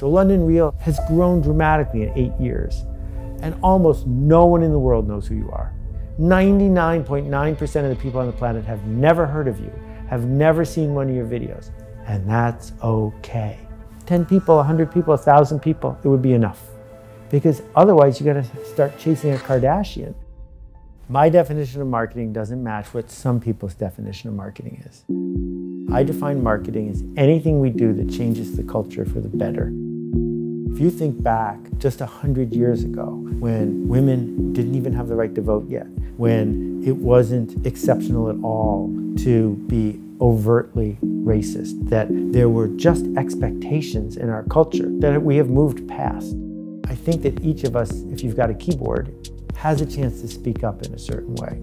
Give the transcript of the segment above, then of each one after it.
So London Real has grown dramatically in 8 years, and almost no one in the world knows who you are. 99.9% of the people on the planet have never heard of you, have never seen one of your videos, and that's okay. 10 people, 100 people, 1,000 people, it would be enough. Because otherwise you gotta start chasing a Kardashian. My definition of marketing doesn't match what some people's definition of marketing is. I define marketing as anything we do that changes the culture for the better. If you think back just 100 years ago, when women didn't even have the right to vote yet, when it wasn't exceptional at all to be overtly racist, that there were just expectations in our culture that we have moved past. I think that each of us, if you've got a keyboard, has a chance to speak up in a certain way.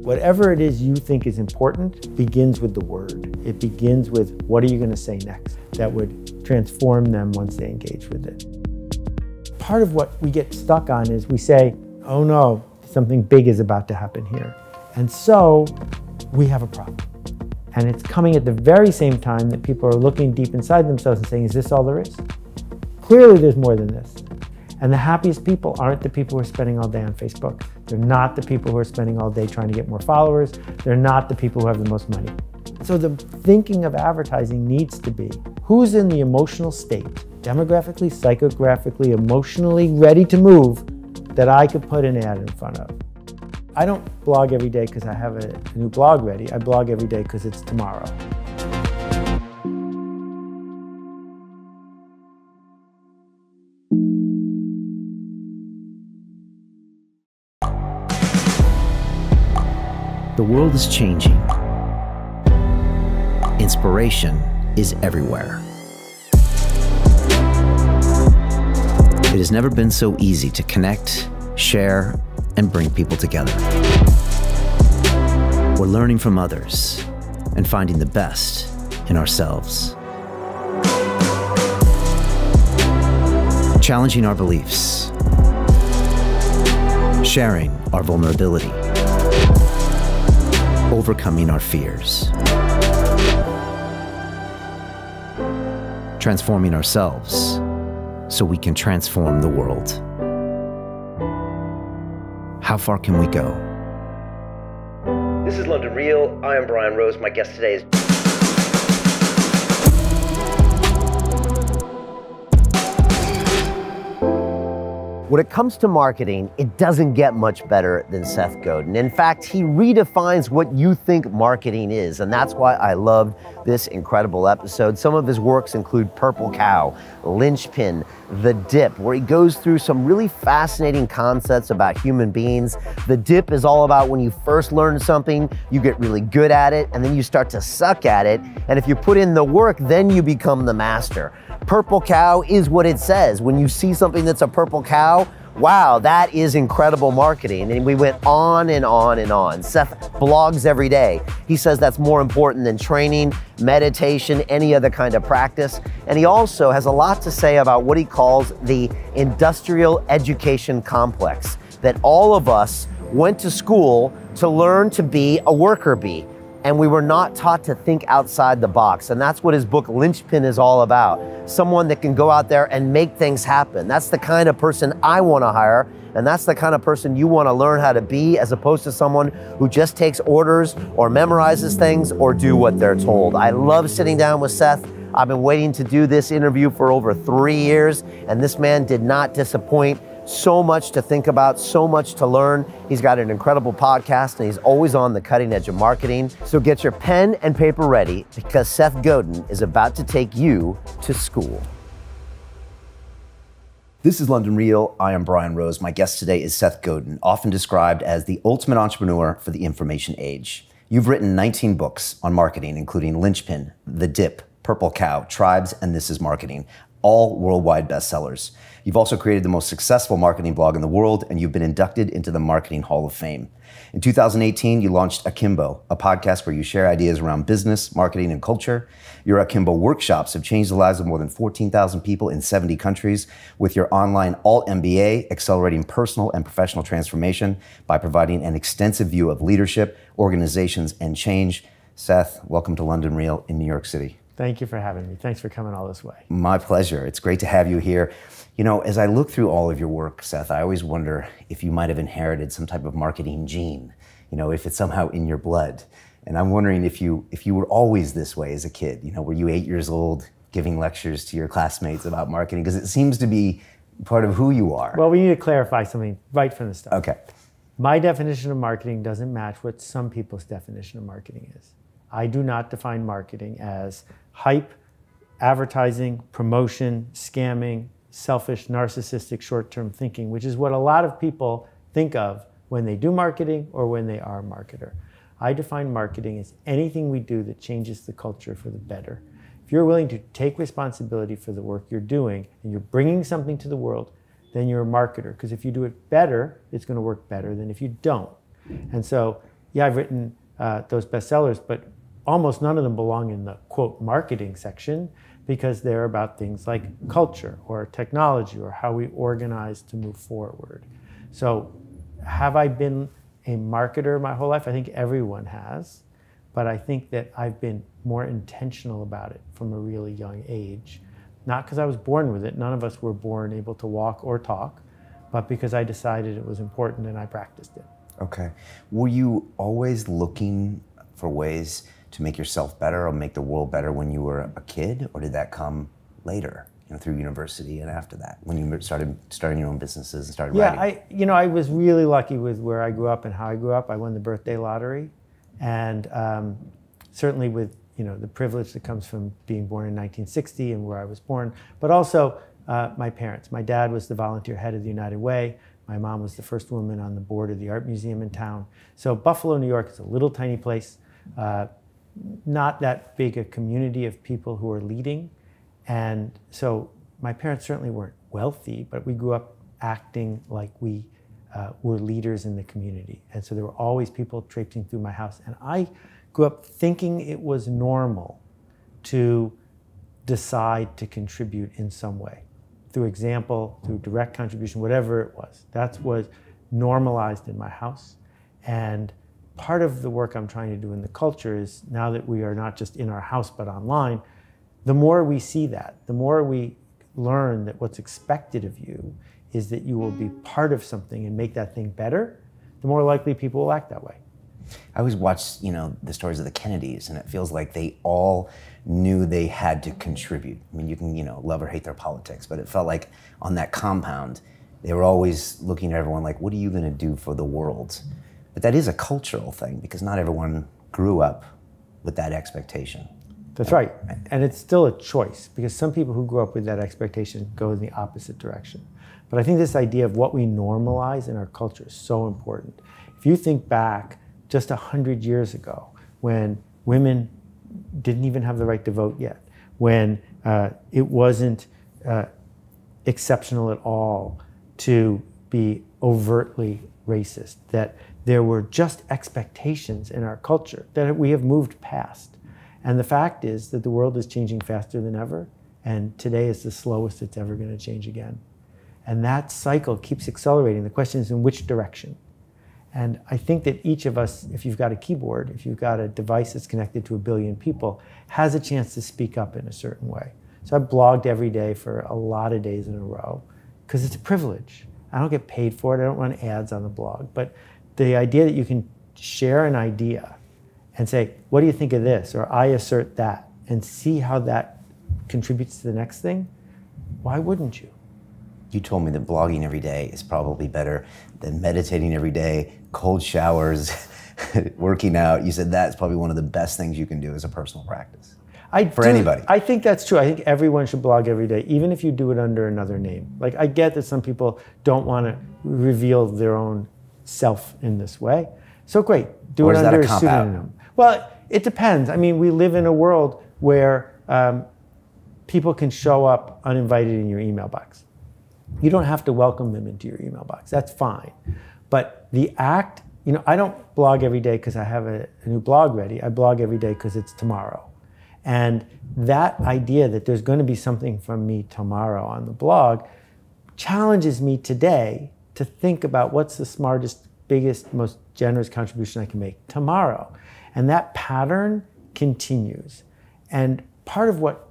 Whatever it is you think is important begins with the word. It begins with, what are you going to say next that would transform them once they engage with it? Part of what we get stuck on is we say, oh no, something big is about to happen here. And so we have a problem. And it's coming at the very same time that people are looking deep inside themselves and saying, is this all there is? Clearly there's more than this. And the happiest people aren't the people who are spending all day on Facebook. They're not the people who are spending all day trying to get more followers. They're not the people who have the most money. So the thinking of advertising needs to be, who's in the emotional state, demographically, psychographically, emotionally ready to move, that I could put an ad in front of. I don't blog every day because I have a new blog ready. I blog every day because it's tomorrow. The world is changing. Inspiration is everywhere. It has never been so easy to connect, share, and bring people together. We're learning from others and finding the best in ourselves. Challenging our beliefs. Sharing our vulnerability. Overcoming our fears. Transforming ourselves so we can transform the world. How far can we go? This is London Real. I am Brian Rose. My guest today is... When it comes to marketing, it doesn't get much better than Seth Godin. In fact, he redefines what you think marketing is, and that's why I loved this incredible episode. Some of his works include Purple Cow, Linchpin, The Dip, where he goes through some really fascinating concepts about human beings. The Dip is all about when you first learn something, you get really good at it, and then you start to suck at it, and if you put in the work, then you become the master. Purple Cow is what it says. When you see something that's a purple cow, wow, that is incredible marketing. And we went on and on and on. Seth blogs every day. He says that's more important than training, meditation, any other kind of practice. And he also has a lot to say about what he calls the industrial education complex, that all of us went to school to learn to be a worker bee. And we were not taught to think outside the box. And that's what his book Linchpin is all about. Someone that can go out there and make things happen. That's the kind of person I want to hire. And that's the kind of person you want to learn how to be, as opposed to someone who just takes orders or memorizes things or do what they're told. I love sitting down with Seth. I've been waiting to do this interview for over 3 years, and this man did not disappoint. So much to think about, so much to learn. He's got an incredible podcast, and he's always on the cutting edge of marketing. So get your pen and paper ready, because Seth Godin is about to take you to school. This is London Real. I am Brian Rose. My guest today is Seth Godin, often described as the ultimate entrepreneur for the information age. You've written 19 books on marketing, including Linchpin, The Dip, Purple Cow, Tribes, and This Is Marketing, all worldwide bestsellers. You've also created the most successful marketing blog in the world, and you've been inducted into the Marketing Hall of Fame. In 2018, you launched Akimbo, a podcast where you share ideas around business, marketing, and culture. Your Akimbo workshops have changed the lives of more than 14,000 people in 70 countries, with your online Alt MBA accelerating personal and professional transformation by providing an extensive view of leadership, organizations, and change. Seth, welcome to London Real in New York City. Thank you for having me. Thanks for coming all this way. My pleasure. It's great to have you here. You know, as I look through all of your work, Seth, I always wonder if you might have inherited some type of marketing gene, you know, if it's somehow in your blood. And I'm wondering if you were always this way as a kid. You know, were you 8 years old giving lectures to your classmates about marketing? Because it seems to be part of who you are. Well, we need to clarify something right from the start. Okay. My definition of marketing doesn't match what some people's definition of marketing is. I do not define marketing as hype, advertising, promotion, scamming, selfish, narcissistic, short-term thinking, which is what a lot of people think of when they do marketing or when they are a marketer. I define marketing as anything we do that changes the culture for the better. If you're willing to take responsibility for the work you're doing and you're bringing something to the world, then you're a marketer. Because if you do it better, it's going to work better than if you don't. And so, yeah, I've written those bestsellers, but almost none of them belong in the, quote, marketing section, because they're about things like culture or technology or how we organize to move forward. So have I been a marketer my whole life? I think everyone has, but I think that I've been more intentional about it from a really young age. Not because I was born with it, none of us were born able to walk or talk, but because I decided it was important and I practiced it. Okay. Were you always looking for ways to make yourself better or make the world better when you were a kid, or did that come later, you know, through university and after that, when you started starting your own businesses and started writing? Yeah, I was really lucky with where I grew up and how I grew up. I won the birthday lottery, and certainly with, you know, the privilege that comes from being born in 1960 and where I was born, but also my parents. My dad was the volunteer head of the United Way. My mom was the first woman on the board of the art museum in town. So Buffalo, New York is a little tiny place. Not that big a community of people who are leading. And so my parents certainly weren't wealthy, but we grew up acting like we were leaders in the community. And so there were always people traipsing through my house. And I grew up thinking it was normal to decide to contribute in some way, through example, through direct contribution, whatever it was. That was normalized in my house. And part of the work I'm trying to do in the culture is, now that we are not just in our house but online, the more we see that, the more we learn that what's expected of you is that you will be part of something and make that thing better, the more likely people will act that way. I always watch, you know, the stories of the Kennedys, and it feels like they all knew they had to contribute. I mean, you can, you know, love or hate their politics, but it felt like on that compound, they were always looking at everyone like, what are you going to do for the world? But that is a cultural thing, because not everyone grew up with that expectation. That's right. And it's still a choice, because some people who grew up with that expectation go in the opposite direction. But I think this idea of what we normalize in our culture is so important. If you think back just 100 years ago, when women didn't even have the right to vote yet, when it wasn't exceptional at all to be overtly racist, that there were just expectations in our culture that we have moved past. And the fact is that the world is changing faster than ever, and today is the slowest it's ever going to change again. And that cycle keeps accelerating. The question is, in which direction? And I think that each of us, if you've got a keyboard, if you've got a device that's connected to 1 billion people, has a chance to speak up in a certain way. So I've blogged every day for a lot of days in a row, because it's a privilege. I don't get paid for it. I don't run ads on the blog. But the idea that you can share an idea and say, what do you think of this? Or I assert that, and see how that contributes to the next thing, why wouldn't you? You told me that blogging every day is probably better than meditating every day, cold showers, working out. You said that's probably one of the best things you can do as a personal practice. For anybody. I think that's true. I think everyone should blog every day, even if you do it under another name. Like, I get that some people don't want to reveal their own self in this way. So great, do it under a pseudonym. Well, it depends. I mean, we live in a world where people can show up uninvited in your email box. You don't have to welcome them into your email box. That's fine. But the act, you know, I don't blog every day because I have a new blog ready. I blog every day because it's tomorrow. And that idea that there's going to be something from me tomorrow on the blog challenges me today to think about what's the smartest, biggest, most generous contribution I can make tomorrow. And that pattern continues. And part of what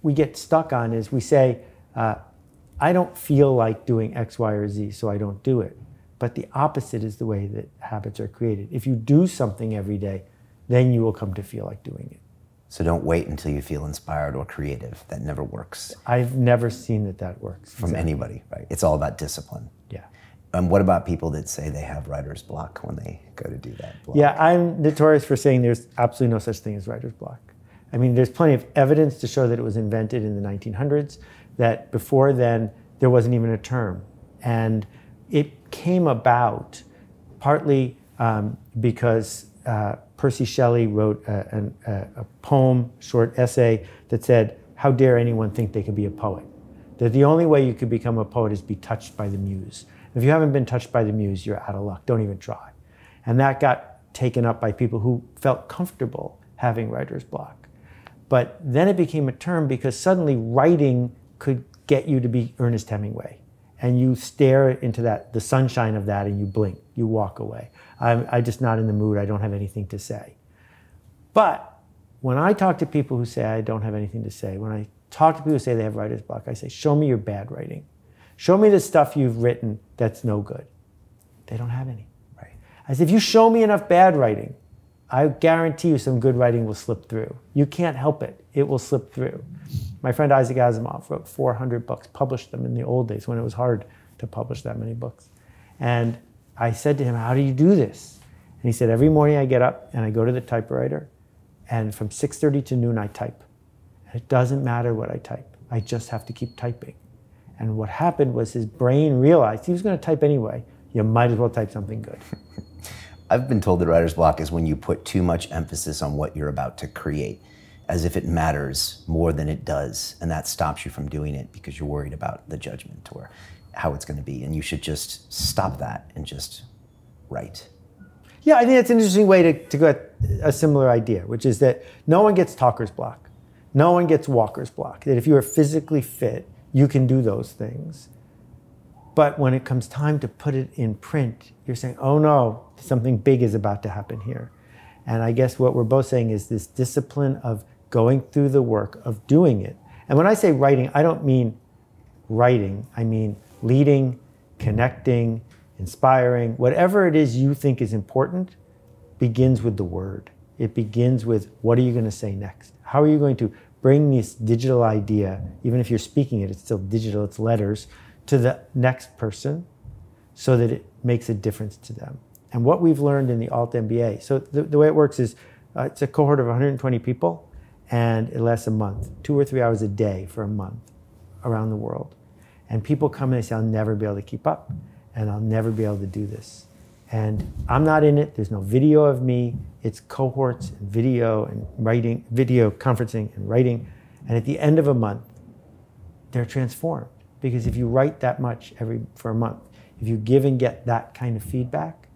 we get stuck on is we say, I don't feel like doing X, Y, or Z, so I don't do it. But the opposite is the way that habits are created. If you do something every day, then you will come to feel like doing it. So don't wait until you feel inspired or creative. That never works. I've never seen that works. From anybody, right? It's all about discipline. Yeah. And what about people that say they have writer's block when they go to do that block? Yeah, I'm notorious for saying there's absolutely no such thing as writer's block. I mean, there's plenty of evidence to show that it was invented in the 1900s, that before then, there wasn't even a term. And it came about partly because Percy Shelley wrote a poem, short essay, that said, how dare anyone think they could be a poet? That the only way you could become a poet is be touched by the muse. If you haven't been touched by the muse, you're out of luck. Don't even try. And that got taken up by people who felt comfortable having writer's block. But then it became a term because suddenly writing could get you to be Ernest Hemingway. And you stare into the sunshine of that, and you blink, you walk away. I'm just not in the mood, I don't have anything to say. But when I talk to people who say I don't have anything to say, when I talk to people who say they have writer's block, I say, show me your bad writing. Show me the stuff you've written that's no good. They don't have any. Right. I say, if you show me enough bad writing, I guarantee you some good writing will slip through. You can't help it. It will slip through. My friend Isaac Asimov wrote 400 books, published them in the old days when it was hard to publish that many books. And I said to him, how do you do this? And he said, every morning I get up and I go to the typewriter, and from 6:30 to noon I type. And it doesn't matter what I type. I just have to keep typing. And what happened was his brain realized he was going to type anyway. You might as well type something good. I've been told that writer's block is when you put too much emphasis on what you're about to create, as if it matters more than it does, and that stops you from doing it because you're worried about the judgment or how it's going to be, and you should just stop that and just write. Yeah, I think that's an interesting way to go at a similar idea, which is that no one gets talker's block. No one gets walker's block. That if you are physically fit, you can do those things. But when it comes time to put it in print, you're saying, oh no, something big is about to happen here. And I guess what we're both saying is this discipline of going through the work of doing it. And when I say writing, I don't mean writing. I mean leading, connecting, inspiring. Whatever it is you think is important begins with the word. It begins with, what are you going to say next? How are you going to bring this digital idea, even if you're speaking it, it's still digital, it's letters, to the next person so that it makes a difference to them. And what we've learned in the Alt MBA, so the way it works is it's a cohort of 120 people, and it lasts a month, 2 or 3 hours a day for a month around the world. And people come and they say, I'll never be able to keep up, and I'll never be able to do this. And I'm not in it, there's no video of me, it's cohorts and video and writing, video conferencing and writing. And at the end of a month, they're transformed. Because if you write that much for a month, if you give and get that kind of feedback,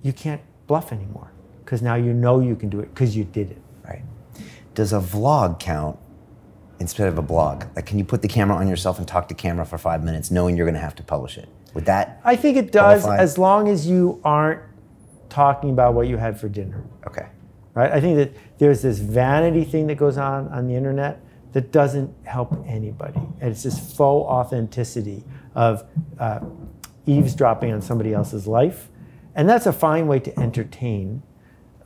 you can't bluff anymore. Because now you know you can do it because you did it. Right. Does a vlog count instead of a blog? Like, can you put the camera on yourself and talk to camera for 5 minutes knowing you're going to have to publish it? Would that I think it does, qualify? as long as you aren't talking about what you had for dinner. Okay. Right? I think that there's this vanity thing that goes on the internet that doesn't help anybody. And it's this faux authenticity of eavesdropping on somebody else's life. And that's a fine way to entertain.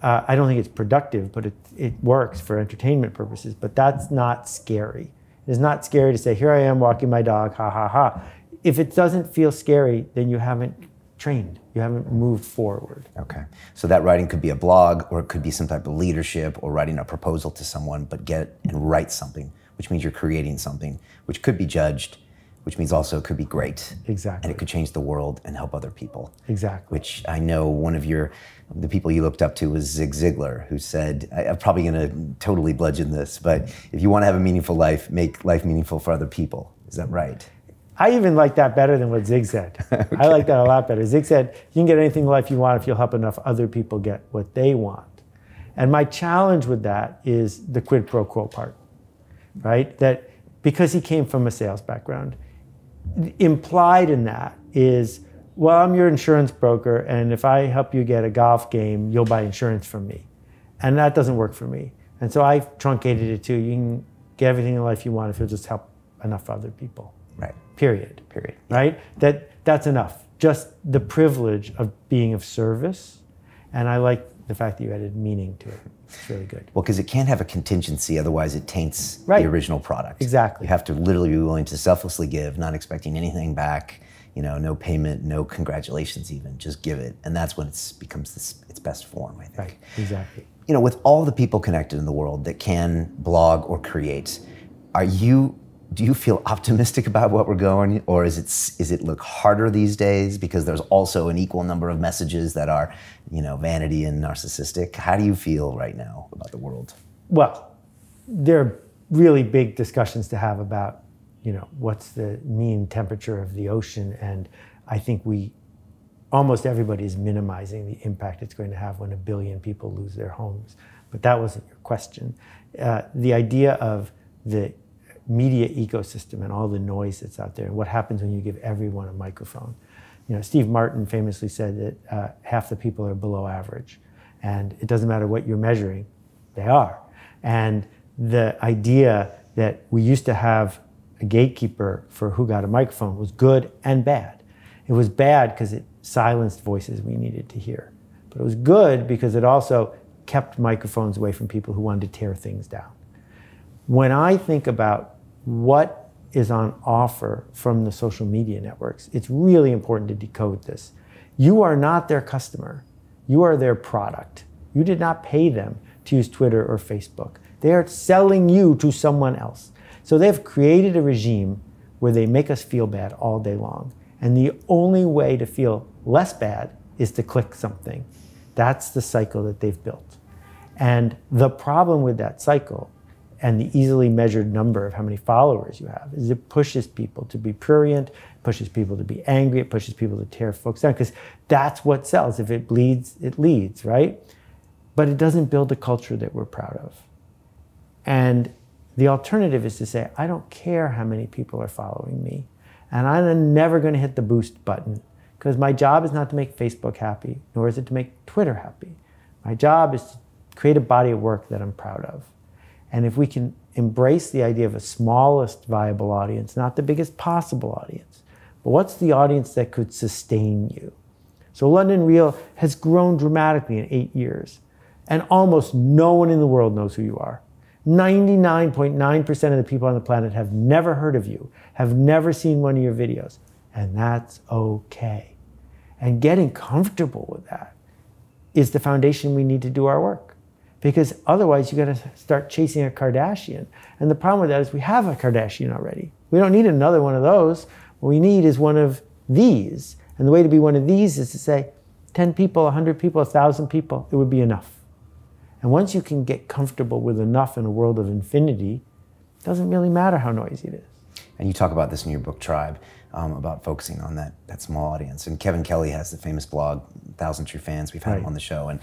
I don't think it's productive, but it works for entertainment purposes, but that's not scary. It's not scary to say, here I am walking my dog, ha, ha, ha. If it doesn't feel scary, then you haven't trained. You haven't moved forward. Okay. So that writing could be a blog, or it could be some type of leadership, or writing a proposal to someone, but get and write something, which means you're creating something, which could be judged, which means also it could be great. Exactly. And it could change the world and help other people. Exactly. Which I know one of the people you looked up to was Zig Ziglar, who said, I'm probably going to totally bludgeon this, but if you want to have a meaningful life, make life meaningful for other people. Is that right? I even like that better than what Zig said. Okay. I like that a lot better. Zig said, you can get anything in life you want if you'll help enough other people get what they want. And my challenge with that is the quid pro quo part, right? That because he came from a sales background, implied in that is, well, I'm your insurance broker, and if I help you get a golf game, you'll buy insurance from me. And that doesn't work for me. And so I've truncated it too. You can get everything in life you want if you'll just help enough other people. Right. Period. Period. Right? That's enough. Just the privilege of being of service. And I like the fact that you added meaning to it. It's really good. Well, because it can't have a contingency, otherwise it taints Right. the original product. Exactly. You have to literally be willing to selflessly give, not expecting anything back, no payment, no congratulations even, just give it. And that's when it becomes its best form, I think. Right, exactly. With all the people connected in the world that can blog or create, do you feel optimistic about what we're going, or is it look harder these days because there's also an equal number of messages that are, vanity and narcissistic? How do you feel right now about the world? Well, there are really big discussions to have about, what's the mean temperature of the ocean, and I think almost everybody is minimizing the impact it's going to have when 1 billion people lose their homes. But that wasn't your question. The idea of the media ecosystem and all the noise that's out there, and what happens when you give everyone a microphone. Steve Martin famously said that half the people are below average, and it doesn't matter what you're measuring, they are. And the idea that we used to have a gatekeeper for who got a microphone was good and bad. It was bad because it silenced voices we needed to hear, but it was good because it also kept microphones away from people who wanted to tear things down. When I think about what is on offer from the social media networks, it's really important to decode this. You are not their customer. You are their product. You did not pay them to use Twitter or Facebook. They are selling you to someone else. So they've created a regime where they make us feel bad all day long. And the only way to feel less bad is to click something. That's the cycle that they've built. And the problem with that cycle and the easily measured number of how many followers you have is it pushes people to be prurient, pushes people to be angry, it pushes people to tear folks down, because that's what sells. If it bleeds, it leads, right? But it doesn't build a culture that we're proud of. And the alternative is to say, I don't care how many people are following me, and I'm never going to hit the boost button, because my job is not to make Facebook happy, nor is it to make Twitter happy. My job is to create a body of work that I'm proud of. And if we can embrace the idea of a smallest viable audience, not the biggest possible audience, but what's the audience that could sustain you? So London Real has grown dramatically in 8 years, and almost no one in the world knows who you are. 99.9% of the people on the planet have never heard of you, have never seen one of your videos, and that's okay. And getting comfortable with that is the foundation we need to do our work. Because otherwise you gotta start chasing a Kardashian. And the problem with that is we have a Kardashian already. We don't need another one of those. What we need is one of these. And the way to be one of these is to say, 10 people, 100 people, 1,000 people, it would be enough. And once you can get comfortable with enough in a world of infinity, it doesn't really matter how noisy it is. And you talk about this in your book, Tribe, about focusing on that small audience. And Kevin Kelly has the famous blog, 1,000 True Fans. We've had him on the show. And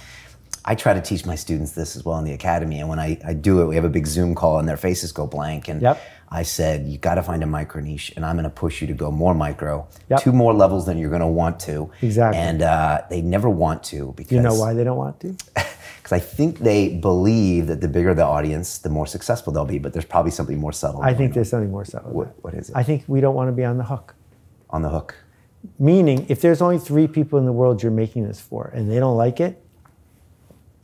I try to teach my students this as well in the academy. And when I do it, we have a big Zoom call and their faces go blank. And I said, you got to find a micro niche, and I'm going to push you to go more micro, 2 more levels than you're going to want to. Exactly. And they never want to, because you know why they don't want to? Because I think they believe that the bigger the audience, the more successful they'll be. But there's probably something more subtle. I think there's something more subtle. What is it? I think we don't want to be on the hook. On the hook. Meaning, if there's only 3 people in the world you're making this for, and they don't like it,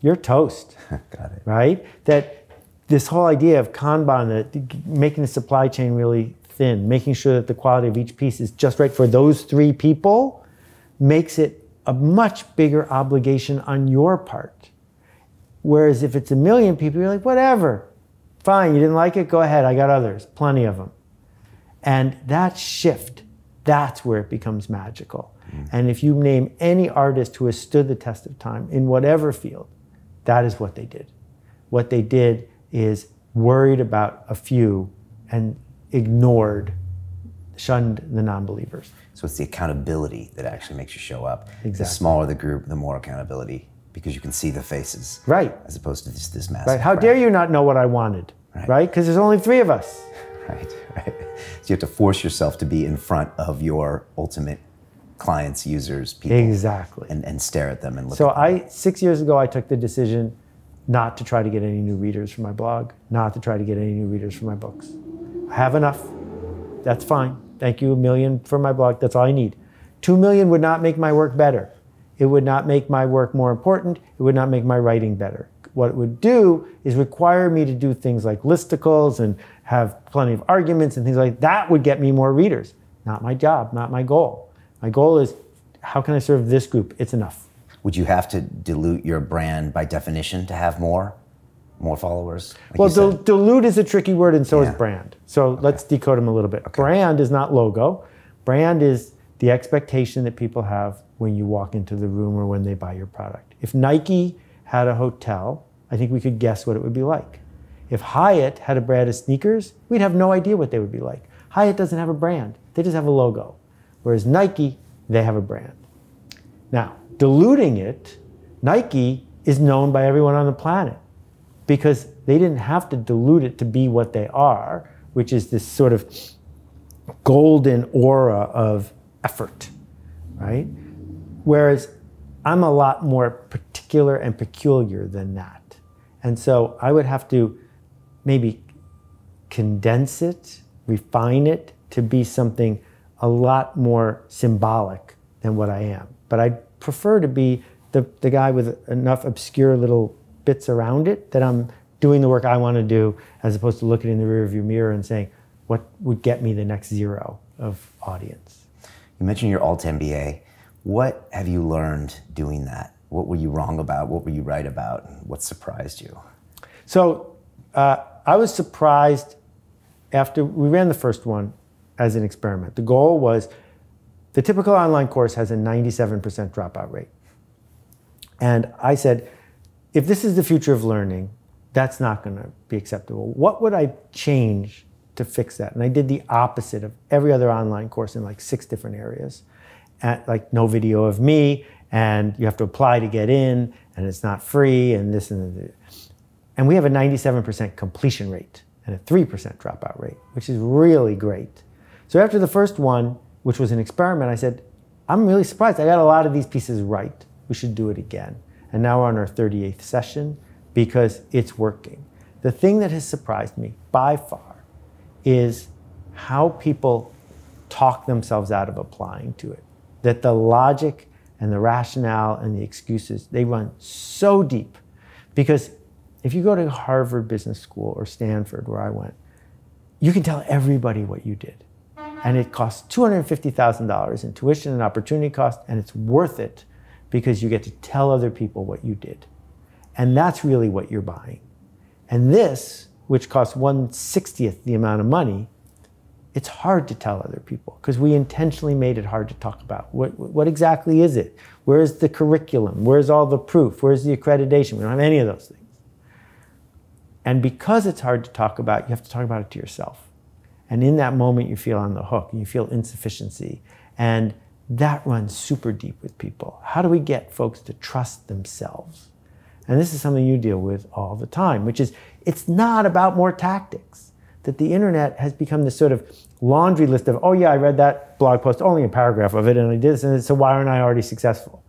you're toast. Got it. Right? That this whole idea of Kanban, that making the supply chain really thin, making sure that the quality of each piece is just right for those 3 people, makes it a much bigger obligation on your part. Whereas if it's 1 million people, you're like, whatever, fine, you didn't like it, go ahead, I got others, plenty of them. And that shift, that's where it becomes magical. And if you name any artist who has stood the test of time in whatever field, that is what they did. What they did is worried about a few and shunned the non-believers. So it's the accountability that actually makes you show up. Exactly. The smaller the group, the more accountability, because you can see the faces. Right. As opposed to this massive Right. How crowd. dare you not know what I wanted? Right? Because there's only 3 of us. Right. So you have to force yourself to be in front of your ultimate clients, users, people. Exactly. And stare at them and look So at them. 6 years ago, I took the decision not to try to get any new readers for my blog, not to try to get any new readers for my books. I have enough. That's fine. Thank you, 1 million for my blog. That's all I need. 2 million would not make my work better. It would not make my work more important. It would not make my writing better. What it would do is require me to do things like listicles and have plenty of arguments and things like that would get me more readers. Not my job, not my goal. My goal is, how can I serve this group? It's enough. Would you have to dilute your brand by definition to have more followers? Like well, dilute is a tricky word, and so is brand. So Okay. let's decode them a little bit. Okay. Brand is not logo. Brand is the expectation that people have when you walk into the room or when they buy your product. If Nike had a hotel, I think we could guess what it would be like. If Hyatt had a brand of sneakers, we'd have no idea what they would be like. Hyatt doesn't have a brand. They just have a logo. Whereas Nike, they have a brand. Now, diluting it, Nike is known by everyone on the planet because they didn't have to dilute it to be what they are, which is this sort of golden aura of effort, right? Whereas I'm a lot more particular and peculiar than that. And so I would have to maybe condense it, refine it to be something a lot more symbolic than what I am. But I prefer to be the guy with enough obscure little bits around it that I'm doing the work I want to do, as opposed to looking in the rearview mirror and saying, what would get me the next zero of audience? You mentioned your alt MBA. What have you learned doing that? What were you wrong about? What were you right about? What surprised you? So I was surprised after we ran the first one as an experiment. The goal was, the typical online course has a 97% dropout rate. And I said, if this is the future of learning, that's not going to be acceptable. What would I change to fix that? And I did the opposite of every other online course in like 6 different areas. And like no video of me, and you have to apply to get in, and it's not free, and this and that. And we have a 97% completion rate and a 3% dropout rate, which is really great. So after the first one, which was an experiment, I said, I'm really surprised. I got a lot of these pieces right. We should do it again. And now we're on our 38th session because it's working. The thing that has surprised me by far is how people talk themselves out of applying to it. That the logic and the rationale and the excuses, they run so deep. Because if you go to Harvard Business School or Stanford, where I went, you can tell everybody what you did. And it costs $250,000 in tuition and opportunity cost, and it's worth it because you get to tell other people what you did. And that's really what you're buying. And this, which costs 1/60th the amount of money, it's hard to tell other people because we intentionally made it hard to talk about. What exactly is it? Where's the curriculum? Where's all the proof? Where's the accreditation? We don't have any of those things. And because it's hard to talk about, you have to talk about it to yourself. And in that moment, you feel on the hook and you feel insufficiency. And that runs super deep with people. How do we get folks to trust themselves? And this is something you deal with all the time, which is, it's not about more tactics. That the internet has become this sort of laundry list of, oh yeah, I read that blog post, only a paragraph of it, and I did this, and so why aren't I already successful?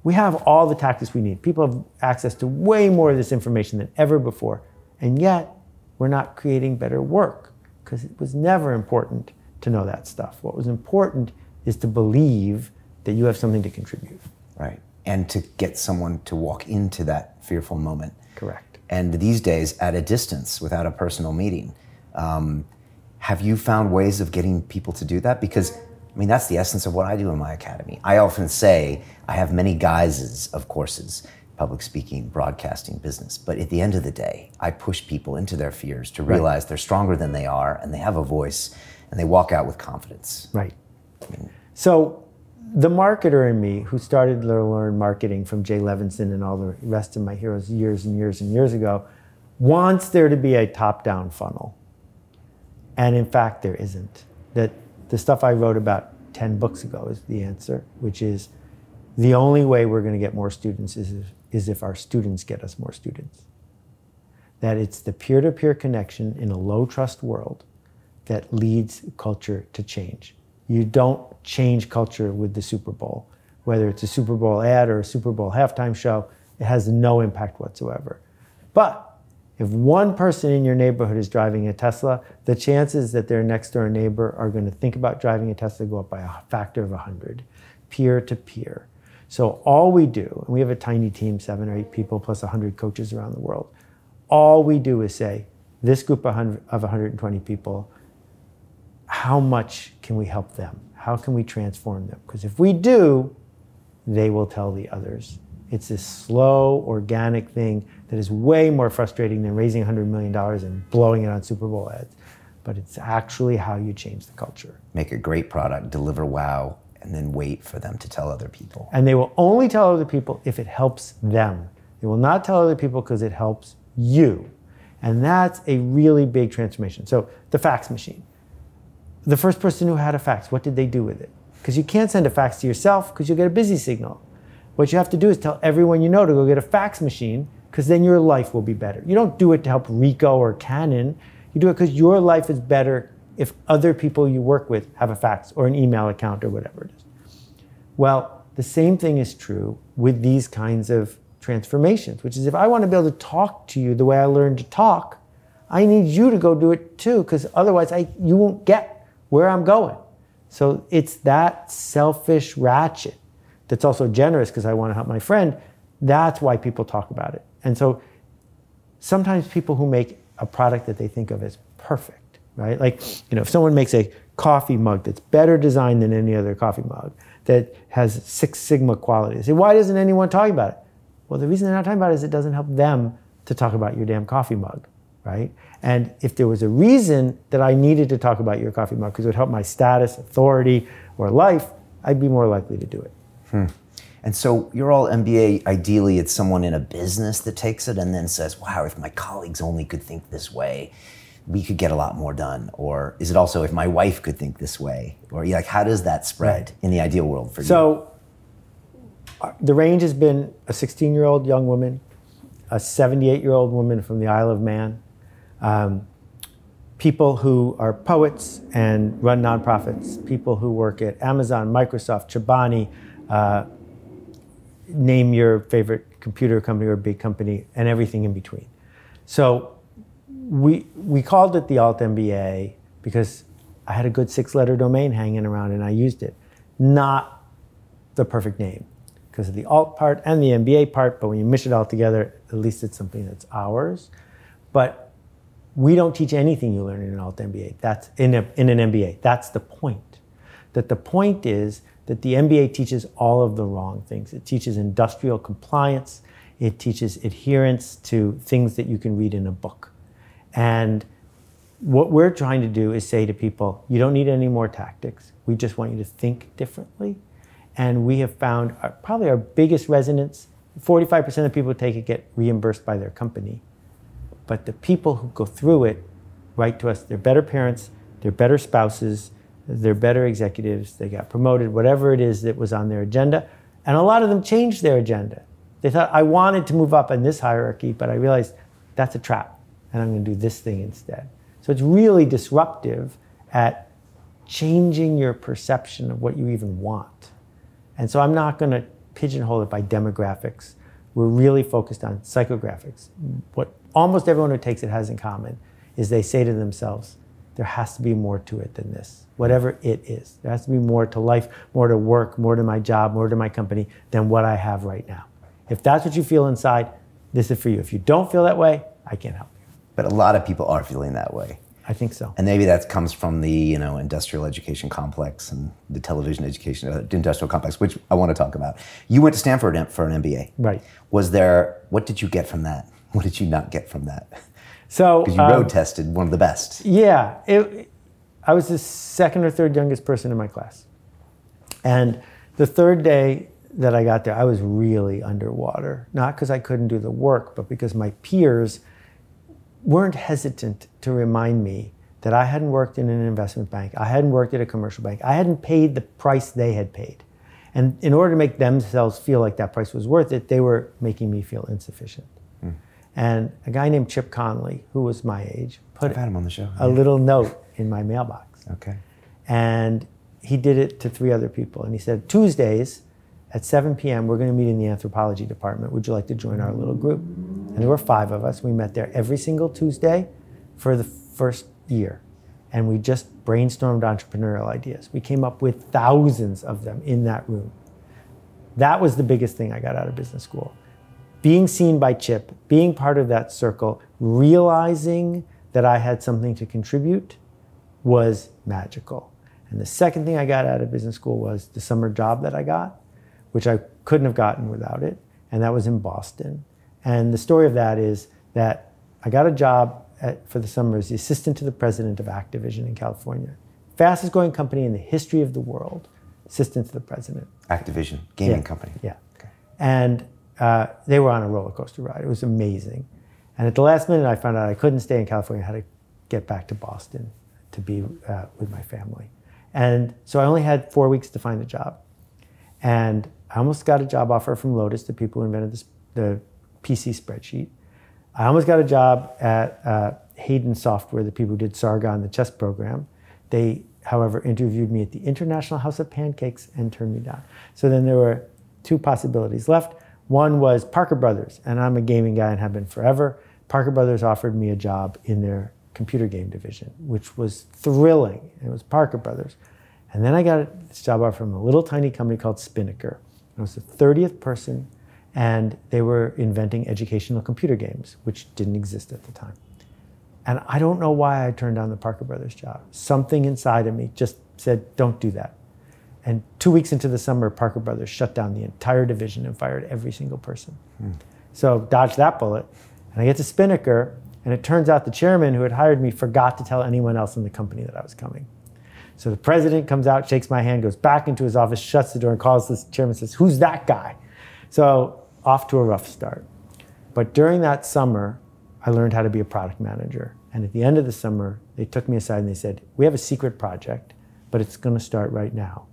We have all the tactics we need. People have access to way more of this information than ever before, and yet we're not creating better work because it was never important to know that stuff. What was important is to believe that you have something to contribute. Right, and to get someone to walk into that fearful moment. Correct. And these days, at a distance, without a personal meeting. Have you found ways of getting people to do that? Because, I mean, that's the essence of what I do in my academy. I often say I have many guises of courses, public speaking, broadcasting, business. But at the end of the day, I push people into their fears to realize they're stronger than they are, and they have a voice, and they walk out with confidence. Right. So the marketer in me, who started to learn marketing from Jay Levinson and all the rest of my heroes years and years and years ago, wants there to be a top-down funnel. And in fact, there isn't. That the stuff I wrote about 10 books ago is the answer, which is the only way we're going to get more students is if our students get us more students. That it's the peer-to-peer connection in a low-trust world that leads culture to change. You don't change culture with the Super Bowl. Whether it's a Super Bowl ad or a Super Bowl halftime show, it has no impact whatsoever. But if one person in your neighborhood is driving a Tesla, the chances that their next door neighbor are going to think about driving a Tesla go up by a factor of 100, peer to peer. So all we do, and we have a tiny team, 7 or 8 people plus 100 coaches around the world, all we do is say, this group of 120 people, how much can we help them? How can we transform them? Because if we do, they will tell the others. It's this slow, organic thing that is way more frustrating than raising $100 million and blowing it on Super Bowl ads. But it's actually how you change the culture. Make a great product, deliver wow, and then wait for them to tell other people. And they will only tell other people if it helps them. They will not tell other people because it helps you. And that's a really big transformation. So the fax machine. The first person who had a fax, what did they do with it? Because you can't send a fax to yourself because you'll get a busy signal. What you have to do is tell everyone you know to go get a fax machine, because then your life will be better. You don't do it to help Rico or Canon. You do it because your life is better if other people you work with have a fax or an email account or whatever it is. Well, the same thing is true with these kinds of transformations, which is if I want to be able to talk to you the way I learned to talk, I need you to go do it too, because otherwise you won't get where I'm going. So it's that selfish ratchet that's also generous because I want to help my friend. That's why people talk about it. And so sometimes people who make a product that they think of as perfect, right? Like, if someone makes a coffee mug that's better designed than any other coffee mug, that has 6 Sigma quality, they say, why doesn't anyone talk about it? Well, the reason they're not talking about it is it doesn't help them to talk about your damn coffee mug, right? And if there was a reason that I needed to talk about your coffee mug because it would help my status, authority, or life, I'd be more likely to do it. And so you're all MBA, ideally it's someone in a business that takes it and then says, wow, if my colleagues only could think this way, we could get a lot more done. Or is it also if my wife could think this way? Or like, how does that spread in the ideal world for you? So the range has been a 16-year-old young woman, a 78-year-old woman from the Isle of Man, people who are poets and run nonprofits, people who work at Amazon, Microsoft, Chobani, name your favorite computer company or big company, and everything in between. So we called it the Alt MBA because I had a good 6-letter domain hanging around and I used it. Not the perfect name because of the Alt part and the MBA part, but when you mish it all together, at least it's something that's ours. But we don't teach anything you learn in an Alt MBA. That's in an MBA. That's the point. That the point is that the MBA teaches all of the wrong things. It teaches industrial compliance. It teaches adherence to things that you can read in a book. And what we're trying to do is say to people, you don't need any more tactics. We just want you to think differently. And we have found probably our biggest resonance, 45% of people who take it get reimbursed by their company. But the people who go through it write to us, they're better parents, they're better spouses, they're better executives, they got promoted, whatever it is that was on their agenda. And a lot of them changed their agenda. They thought, I wanted to move up in this hierarchy, but I realized that's a trap, and I'm going to do this thing instead. So it's really disruptive at changing your perception of what you even want. And so I'm not going to pigeonhole it by demographics. We're really focused on psychographics. What almost everyone who takes it has in common is they say to themselves, there has to be more to it than this, whatever it is. There has to be more to life, more to work, more to my job, more to my company than what I have right now. If that's what you feel inside, this is for you. If you don't feel that way, I can't help you. But a lot of people are feeling that way. I think so. And maybe that comes from the industrial education complex and the television education industrial complex, which I want to talk about. You went to Stanford for an MBA. Right. What did you get from that? What did you not get from that? So because you road tested one of the best. Yeah, I was the 2nd or 3rd youngest person in my class. And the 3rd day that I got there, I was really underwater. Not because I couldn't do the work, but because my peers weren't hesitant to remind me that I hadn't worked in an investment bank. I hadn't worked at a commercial bank. I hadn't paid the price they had paid. And in order to make themselves feel like that price was worth it, they were making me feel insufficient. And a guy named Chip Conley, who was my age, put I've had him on the show. a little note in my mailbox. Okay. And he did it to 3 other people. And he said, Tuesdays at 7 p.m., we're going to meet in the anthropology department. Would you like to join our little group? And there were 5 of us. We met there every single Tuesday for the first year. And we just brainstormed entrepreneurial ideas. We came up with thousands of them in that room. That was the biggest thing I got out of business school. Being seen by Chip, being part of that circle, realizing that I had something to contribute was magical. And the second thing I got out of business school was the summer job that I got, which I couldn't have gotten without it, and that was in Boston. And the story of that is that I got a job for the summer as the assistant to the president of Activision in California. Fastest growing company in the history of the world, assistant to the president. Activision, gaming company. Yeah. Okay. And they were on a roller coaster ride. It was amazing. And at the last minute, I found out I couldn't stay in California. I had to get back to Boston to be with my family. And so I only had 4 weeks to find a job. And I almost got a job offer from Lotus, the people who invented the PC spreadsheet. I almost got a job at Hayden Software, the people who did Sargon, the chess program. They, however, interviewed me at the International House of Pancakes and turned me down. So then there were 2 possibilities left. One was Parker Brothers, and I'm a gaming guy and have been forever. Parker Brothers offered me a job in their computer game division, which was thrilling. It was Parker Brothers. And then I got this job offer from a little tiny company called Spinnaker. I was the 30th person, and they were inventing educational computer games, which didn't exist at the time. And I don't know why I turned down the Parker Brothers job. Something inside of me just said, don't do that. And 2 weeks into the summer, Parker Brothers shut down the entire division and fired every single person. So dodged that bullet. And I get to Spinnaker, and it turns out the chairman who had hired me forgot to tell anyone else in the company that I was coming. So the president comes out, shakes my hand, goes back into his office, shuts the door, and calls this chairman and says, who's that guy? So off to a rough start. But during that summer, I learned how to be a product manager. And at the end of the summer, they took me aside and they said, we have a secret project, but it's going to start right now.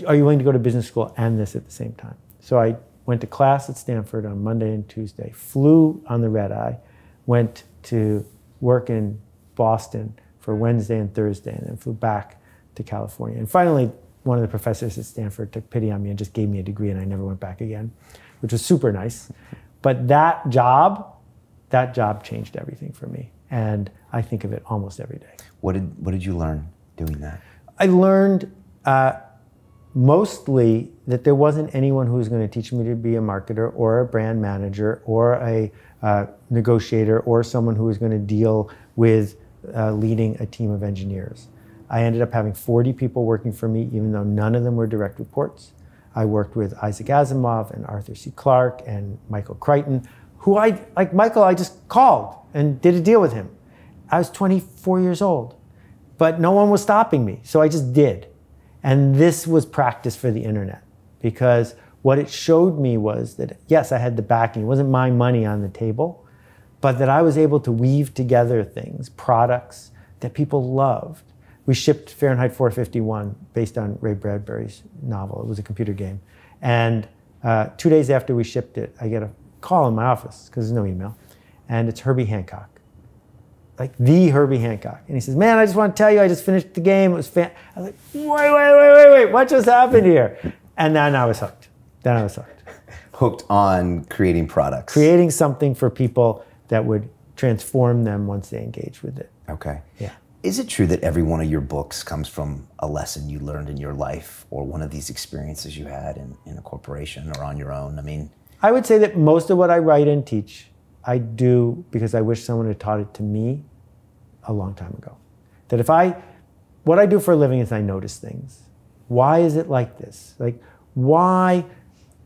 Are you willing to go to business school and this at the same time? So I went to class at Stanford on Monday and Tuesday, flew on the red eye, went to work in Boston for Wednesday and Thursday, and then flew back to California. And finally, one of the professors at Stanford took pity on me and just gave me a degree, and I never went back again, which was super nice. But that job changed everything for me. And I think of it almost every day. What did you learn doing that? I learned mostly that there wasn't anyone who was going to teach me to be a marketer or a brand manager or a negotiator or someone who was going to deal with leading a team of engineers. I ended up having 40 people working for me, even though none of them were direct reports. I worked with Isaac Asimov and Arthur C. Clarke and Michael Crichton, who like Michael, I just called and did a deal with him. I was 24 years old, but no one was stopping me, so I just did. And this was practice for the internet, because what it showed me was that, yes, I had the backing. It wasn't my money on the table, but that I was able to weave together things, products that people loved. We shipped Fahrenheit 451 based on Ray Bradbury's novel. It was a computer game. And 2 days after we shipped it, I get a call in my office, because there's no email, and it's Herbie Hancock. Like the Herbie Hancock. And he says, man, I just want to tell you, I just finished the game. It was I was like, wait, what just happened here? And then I was hooked. Hooked on creating products. Creating something for people that would transform them once they engaged with it. Okay. Yeah. Is it true that every one of your books comes from a lesson you learned in your life or one of these experiences you had in a corporation or on your own? I mean, I would say that most of what I write and teach, I do because I wish someone had taught it to me a long time ago. That what I do for a living is I notice things. Why is it like this? Like, why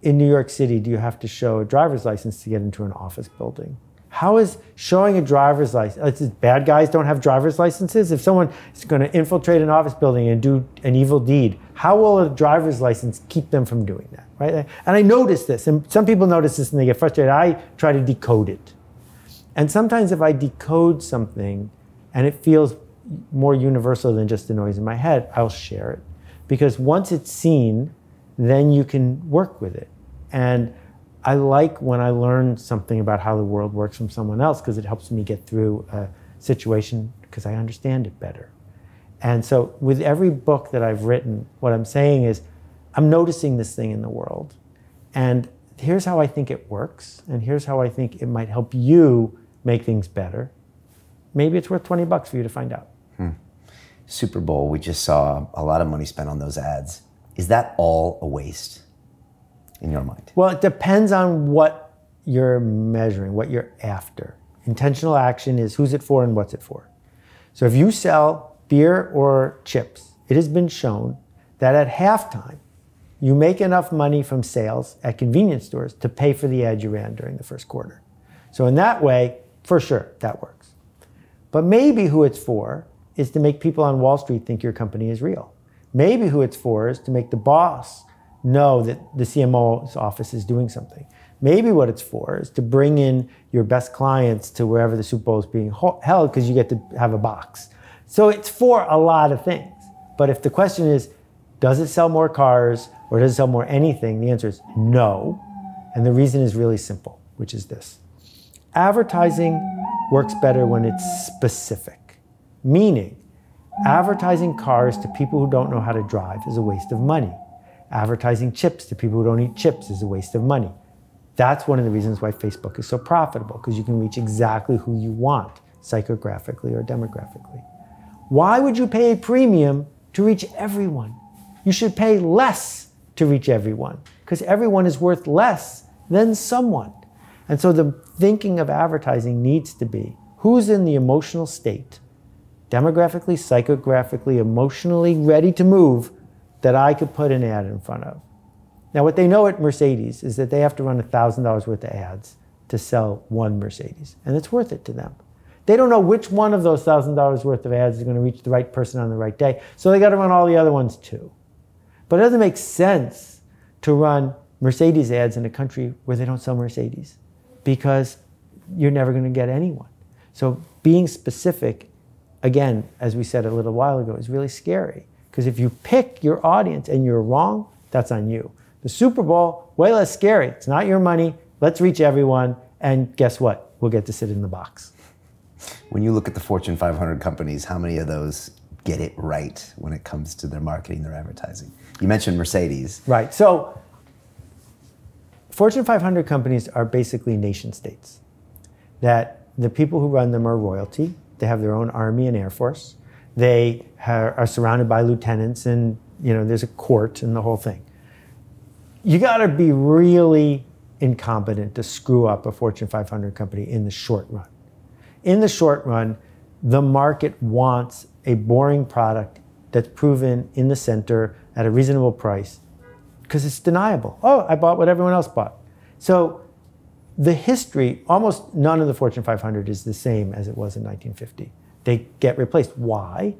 in New York City do you have to show a driver's license to get into an office building? How is showing a driver's license, bad guys don't have driver's licenses? If someone is going to infiltrate an office building and do an evil deed, how will a driver's license keep them from doing that, right? And I notice this, and some people notice this and they get frustrated. I try to decode it. And sometimes if I decode something and it feels more universal than just the noise in my head, I'll share it. Because once it's seen, then you can work with it. And I like when I learn something about how the world works from someone else, because it helps me get through a situation because I understand it better. And so with every book that I've written, what I'm saying is I'm noticing this thing in the world. And here's how I think it works, and here's how I think it might help you make things better. Maybe it's worth $20 for you to find out. Super Bowl, we just saw a lot of money spent on those ads. Is that all a waste in your mind? Well, it depends on what you're measuring, what you're after. Intentional action is who's it for and what's it for. So if you sell beer or chips, it has been shown that at halftime, you make enough money from sales at convenience stores to pay for the ad you ran during the first quarter. So in that way, for sure, that works. But maybe who it's for is to make people on Wall Street think your company is real. Maybe who it's for is to make the boss know that the CMO's office is doing something. Maybe what it's for is to bring in your best clients to wherever the Super Bowl is being held because you get to have a box. So it's for a lot of things. But if the question is, does it sell more cars or does it sell more anything? The answer is no. And the reason is really simple, which is this. Advertising works better when it's specific. Meaning, advertising cars to people who don't know how to drive is a waste of money. Advertising chips to people who don't eat chips is a waste of money. That's one of the reasons why Facebook is so profitable, because you can reach exactly who you want, psychographically or demographically. Why would you pay a premium to reach everyone? You should pay less to reach everyone, because everyone is worth less than someone. And so the thinking of advertising needs to be, who's in the emotional state, demographically, psychographically, emotionally ready to move, that I could put an ad in front of. Now, what they know at Mercedes is that they have to run $1,000 worth of ads to sell one Mercedes, and it's worth it to them. They don't know which one of those $1,000 worth of ads is going to reach the right person on the right day, so they got to run all the other ones too. But it doesn't make sense to run Mercedes ads in a country where they don't sell Mercedes, because you're never going to get anyone. So being specific, again, as we said a little while ago, is really scary. Because if you pick your audience and you're wrong, that's on you. The Super Bowl, way less scary. It's not your money. Let's reach everyone. And guess what? We'll get to sit in the box. When you look at the Fortune 500 companies, how many of those get it right when it comes to their marketing, their advertising? You mentioned Mercedes. Right. So Fortune 500 companies are basically nation states. That the people who run them are royalty. They have their own army and air force. They are surrounded by lieutenants, and there's a court and the whole thing. You got to be really incompetent to screw up a Fortune 500 company in the short run. In the short run, the market wants a boring product that's proven in the center at a reasonable price because it's deniable. Oh, I bought what everyone else bought. So the history, almost none of the Fortune 500 is the same as it was in 1950. They get replaced. Why?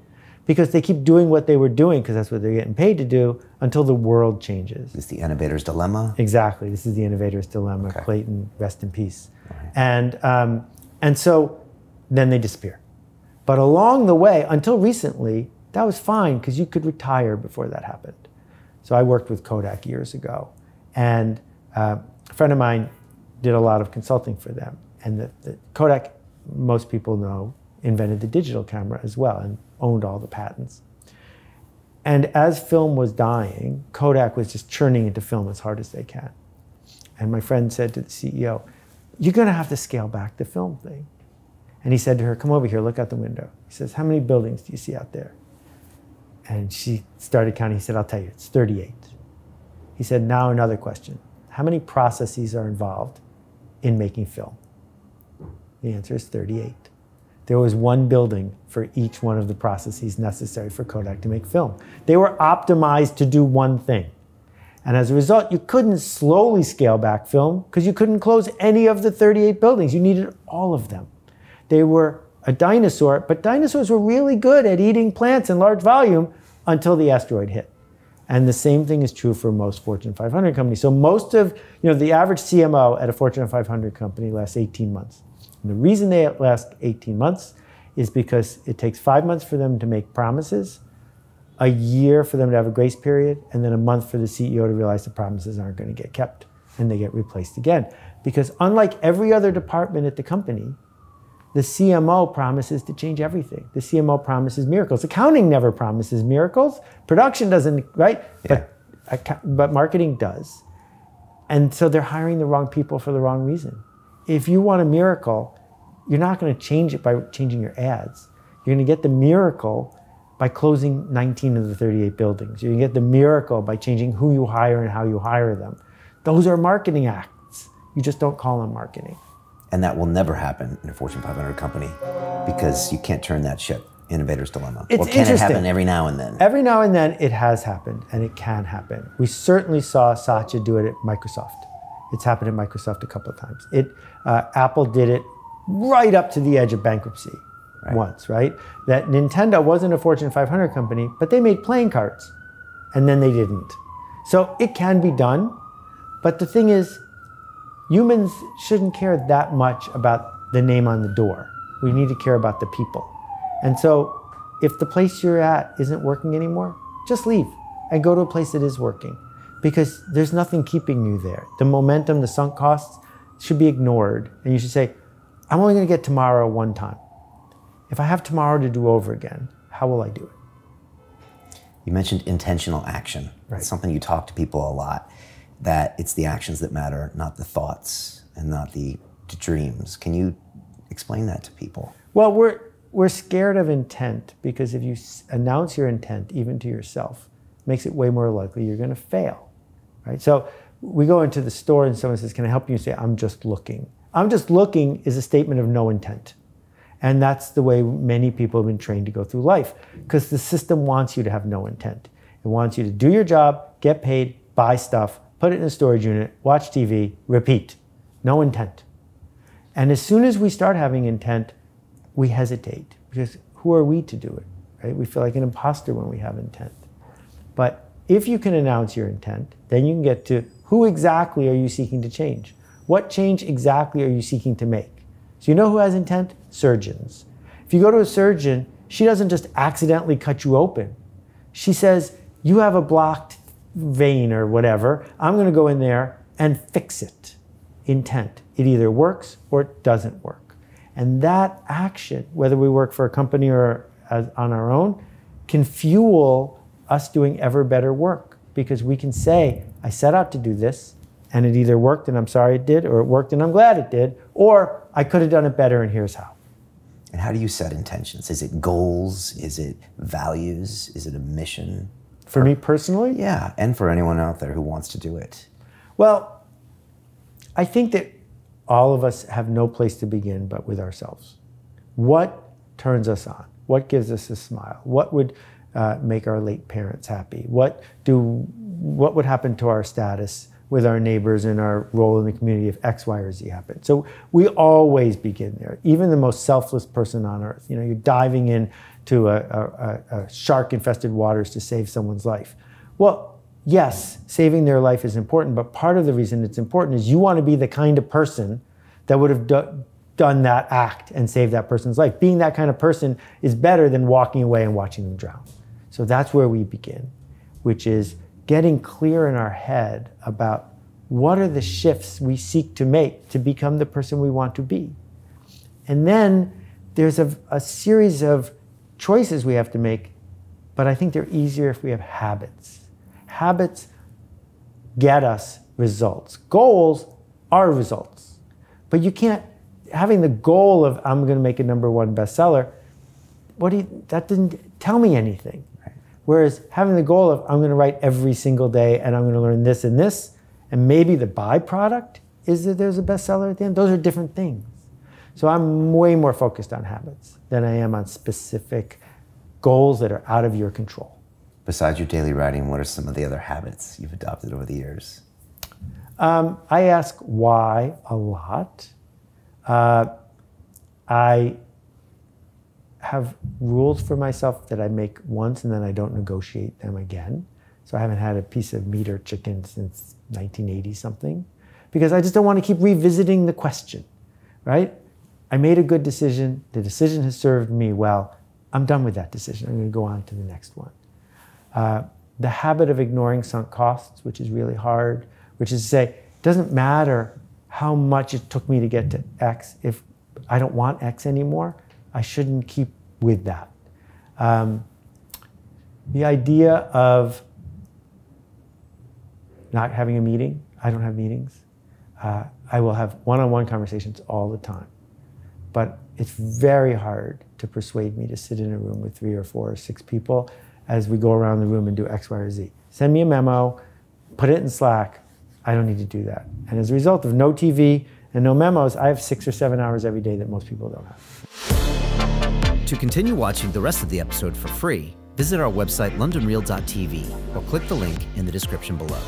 Because they keep doing what they were doing, because that's what they're getting paid to do, until the world changes. It's the innovator's dilemma? Exactly. This is the innovator's dilemma. Okay. Clayton, rest in peace. Right. And so then they disappear. But along the way, until recently, that was fine, because you could retire before that happened. So I worked with Kodak years ago, and a friend of mine did a lot of consulting for them. And the Kodak, most people know, invented the digital camera as well and owned all the patents. And as film was dying, Kodak was just churning into film as hard as they can. And my friend said to the CEO, you're going to have to scale back the film thing. And he said to her, come over here, look out the window. He says, how many buildings do you see out there? And she started counting. He said, I'll tell you, it's 38. He said, now another question. How many processes are involved in making film? The answer is 38. There was one building for each one of the processes necessary for Kodak to make film. They were optimized to do one thing. And as a result, you couldn't slowly scale back film because you couldn't close any of the 38 buildings. You needed all of them. They were a dinosaur, but dinosaurs were really good at eating plants in large volume until the asteroid hit. And the same thing is true for most Fortune 500 companies. So most of, the average CMO at a Fortune 500 company lasts 18 months. And the reason they last 18 months is because it takes 5 months for them to make promises, a year for them to have a grace period, and then a month for the CEO to realize the promises aren't going to get kept, and they get replaced again. Because unlike every other department at the company, the CMO promises to change everything. The CMO promises miracles. Accounting never promises miracles. Production doesn't, right? Yeah. But marketing does. And so they're hiring the wrong people for the wrong reason. If you want a miracle, you're not going to change it by changing your ads. You're going to get the miracle by closing 19 of the 38 buildings. You're going to get the miracle by changing who you hire and how you hire them. Those are marketing acts. You just don't call them marketing. And that will never happen in a Fortune 500 company because you can't turn that ship. Innovator's dilemma. It's or can it happen every now and then? Every now and then it has happened, and it can happen. We certainly saw Satya do it at Microsoft. It's happened at Microsoft a couple of times. Apple did it right up to the edge of bankruptcy once, right? That Nintendo wasn't a Fortune 500 company, but they made playing cards, and then they didn't. So it can be done, but the thing is, humans shouldn't care that much about the name on the door. We need to care about the people. And so if the place you're at isn't working anymore, just leave and go to a place that is working, because there's nothing keeping you there. The momentum, the sunk costs should be ignored. And you should say, I'm only going to get tomorrow one time. If I have tomorrow to do over again, how will I do it? You mentioned intentional action. Right. It's something you talk to people a lot, that it's the actions that matter, not the thoughts and not the dreams. Can you explain that to people? Well, we're scared of intent, because if you announce your intent, even to yourself, it makes it way more likely you're going to fail, right? So we go into the store and someone says, can I help you? You say, I'm just looking. I'm just looking is a statement of no intent. And that's the way many people have been trained to go through life, because the system wants you to have no intent. It wants you to do your job, get paid, buy stuff, put it in a storage unit, watch TV, repeat. No intent. And as soon as we start having intent, we hesitate, because who are we to do it, right? We feel like an imposter when we have intent. But if you can announce your intent, then you can get to who exactly are you seeking to change? What change exactly are you seeking to make? So you know who has intent? Surgeons. If you go to a surgeon, she doesn't just accidentally cut you open. She says, you have a blocked vein or whatever. I'm going to go in there and fix it. Intent. It either works or it doesn't work. And that action, whether we work for a company or on our own, can fuel us doing ever better work, because we can say, I set out to do this, and it either worked and I'm sorry it did, or it worked and I'm glad it did, or I could have done it better and here's how. And how do you set intentions? Is it goals? Is it values? Is it a mission? For me personally? Yeah, and for anyone out there who wants to do it. Well, I think that all of us have no place to begin but with ourselves. What turns us on? What gives us a smile? What would make our late parents happy? What would happen to our status with our neighbors and our role in the community if X, Y, or Z happened? So we always begin there. Even the most selfless person on earth. You know, you're diving into a shark-infested waters to save someone's life. Well, yes, saving their life is important, but part of the reason it's important is you want to be the kind of person that would have done that act and saved that person's life. Being that kind of person is better than walking away and watching them drown. So that's where we begin, which is getting clear in our head about what are the shifts we seek to make to become the person we want to be. And then there's a series of choices we have to make, but I think they're easier if we have habits. Habits get us results. Goals are results. But you can't, having the goal of I'm going to make a #1 bestseller, that didn't tell me anything. Right. Whereas having the goal of I'm going to write every single day and I'm going to learn this and this, and maybe the byproduct is that there's a bestseller at the end, those are different things. So I'm way more focused on habits than I am on specific goals that are out of your control. Besides your daily writing, what are some of the other habits you've adopted over the years? I ask why a lot. I have rules for myself that I make once and then I don't negotiate them again. So I haven't had a piece of meat or chicken since 1980 something, because I just don't want to keep revisiting the question, right? I made a good decision. The decision has served me well. I'm done with that decision. I'm going to go on to the next one. The habit of ignoring sunk costs, which is really hard, which is to say, it doesn't matter how much it took me to get to X. If I don't want X anymore, I shouldn't keep with that. The idea of not having a meeting. I don't have meetings. I will have one-on-one conversations all the time. But it's very hard to persuade me to sit in a room with 3 or 4 or 6 people as we go around the room and do X, Y, or Z. Send me a memo, put it in Slack. I don't need to do that. And as a result of no TV and no memos, I have 6 or 7 hours every day that most people don't have. To continue watching the rest of the episode for free, visit our website londonreal.tv or click the link in the description below.